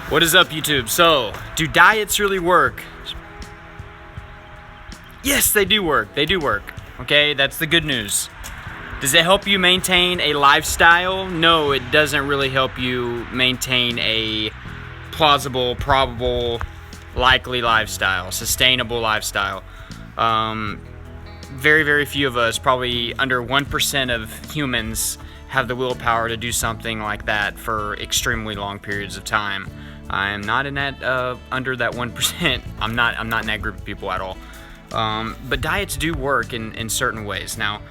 What is up, YouTube? So, do diets really work? Yes, they do work. They do work. Okay, that's the good news. Does it help you maintain a lifestyle? No, it doesn't really help you maintain a plausible, probable, likely lifestyle, sustainable lifestyle. Very, very few of us, probably under 1% of humans, have the willpower to do something like that for extremely long periods of time. I am not in that under that 1%. I'm not in that group of people at all. But diets do work in certain ways. Now,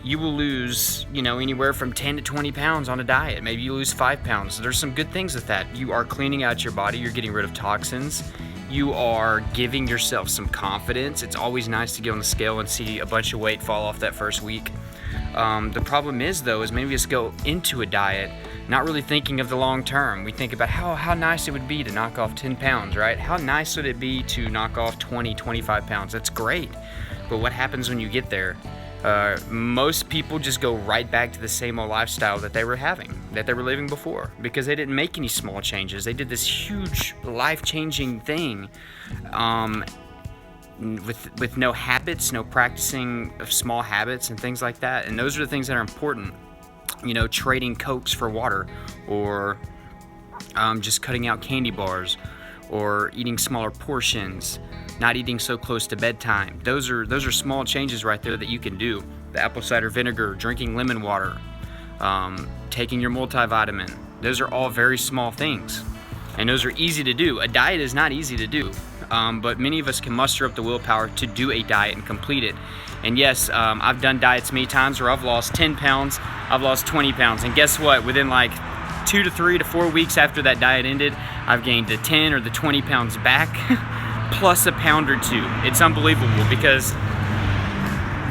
you will lose, anywhere from 10 to 20 pounds on a diet. Maybe you lose 5 pounds. There's some good things with that. You are cleaning out your body. You're getting rid of toxins. You are giving yourself some confidence. It's always nice to get on the scale and see a bunch of weight fall off that first week. The problem is, though, is many of us go into a diet not really thinking of the long term. We think about how nice it would be to knock off 10 pounds, right? How nice would it be to knock off 20, 25 pounds? That's great. But what happens when you get there? Most people just go right back to the same old lifestyle that they were living before, because they didn't make any small changes. They did this huge life-changing thing with no habits, no practicing of small habits and things like that. And those are the things that are important. Trading Cokes for water, or just cutting out candy bars, or eating smaller portions, not eating so close to bedtime. Those are small changes right there that you can do. The apple cider vinegar, drinking lemon water, taking your multivitamin. Those are all very small things, and those are easy to do. A diet is not easy to do, but many of us can muster up the willpower to do a diet and complete it. And yes, I've done diets many times where I've lost 10 pounds, I've lost 20 pounds. And guess what? Within like 2 to 3 to 4 weeks after that diet ended, I've gained the 10 or the 20 pounds back, plus a pound or two. It's unbelievable, because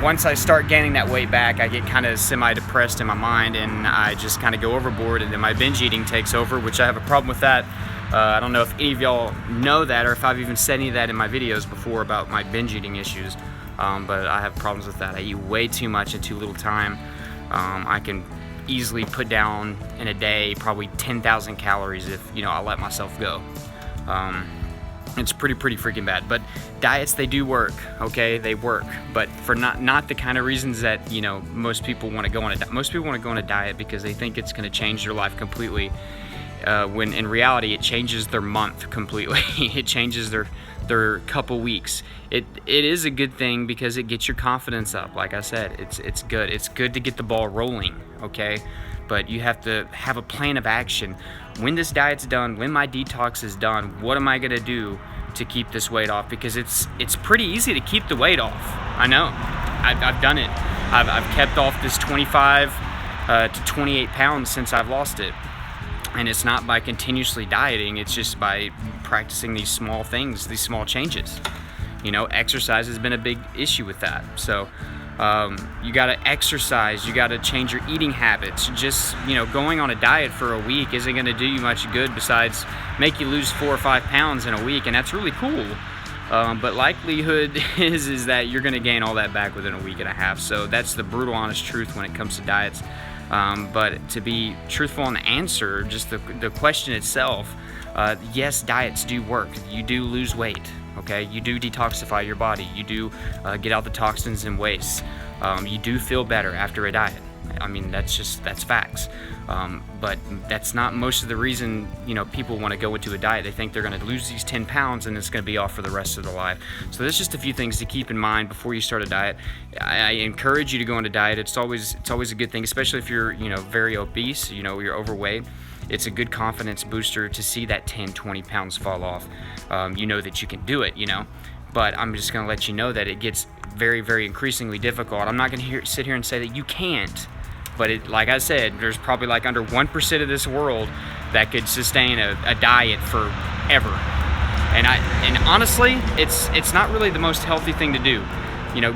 once I start gaining that weight back, I get kind of semi-depressed in my mind, and I just kind of go overboard, and then my binge eating takes over, which I have a problem with that. I don't know if any of y'all know that, or if I've even said any of that in my videos before about my binge eating issues. But I have problems with that. I eat way too much in too little time. I can easily put down in a day probably 10,000 calories if I let myself go. It's pretty freaking bad. But diets, they do work. Okay, they work, but for not the kind of reasons that most people want to go on a diet. Most people want to go on a diet because they think it's going to change their life completely. When in reality, it changes their month completely. It changes their couple weeks. It is a good thing because it gets your confidence up. Like I said, it's good. It's good to get the ball rolling, okay? But you have to have a plan of action. When this diet's done, when my detox is done, what am I gonna do to keep this weight off? Because it's pretty easy to keep the weight off. I know. I've done it. I've kept off this 25 to 28 pounds since I've lost it. And it's not by continuously dieting, it's just by practicing these small things, these small changes. Exercise has been a big issue with that. So you gotta exercise, you gotta change your eating habits. Just, going on a diet for a week isn't gonna do you much good besides make you lose 4 or 5 pounds in a week, and that's really cool. But likelihood is that you're gonna gain all that back within a week and a half. So that's the brutal, honest truth when it comes to diets. But to be truthful in the answer, just the question itself, yes, diets do work. You do lose weight, okay? You do detoxify your body. You do get out the toxins and waste. You do feel better after a diet. I mean, that's facts. But that's not most of the reason, people want to go into a diet. They think they're going to lose these 10 pounds and it's going to be off for the rest of their life. So there's just a few things to keep in mind before you start a diet. I encourage you to go on a diet. It's always a good thing, especially if you're, very obese, you're overweight. It's a good confidence booster to see that 10, 20 pounds fall off. That you can do it, But I'm just going to let you know that it gets very, very increasingly difficult. I'm not going to sit here and say that you can't. But like I said, there's probably like under 1% of this world that could sustain a diet forever. And honestly, it's not really the most healthy thing to do.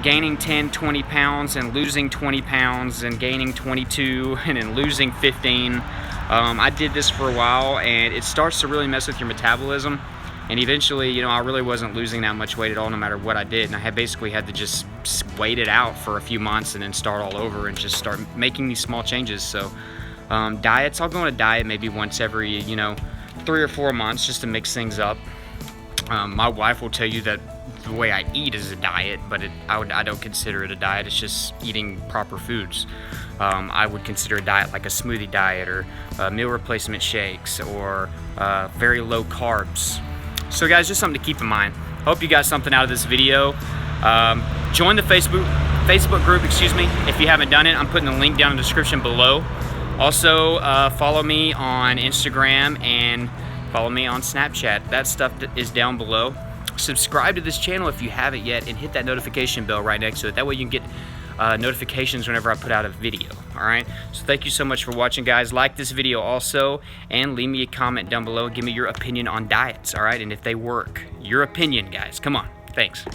Gaining 10, 20 pounds and losing 20 pounds and gaining 22 and then losing 15. I did this for a while, and it starts to really mess with your metabolism. And eventually, I really wasn't losing that much weight at all, no matter what I did. And I had to just wait it out for a few months and then start all over and just start making these small changes. So diets, I'll go on a diet maybe once every, 3 or 4 months just to mix things up. My wife will tell you that the way I eat is a diet, but I don't consider it a diet. It's just eating proper foods. I would consider a diet like a smoothie diet or meal replacement shakes or very low carbs. So guys, just something to keep in mind. Hope you got something out of this video. Join the Facebook group, if you haven't done it. I'm putting the link down in the description below. Also, follow me on Instagram and follow me on Snapchat. That stuff is down below. Subscribe to this channel if you haven't yet, and hit that notification bell right next to it. That way you can get notifications whenever I put out a video. Alright, so thank you so much for watching, guys. Like this video also, and leave me a comment down below. Give me your opinion on diets, alright, and if they work. Your opinion, guys. Come on. Thanks.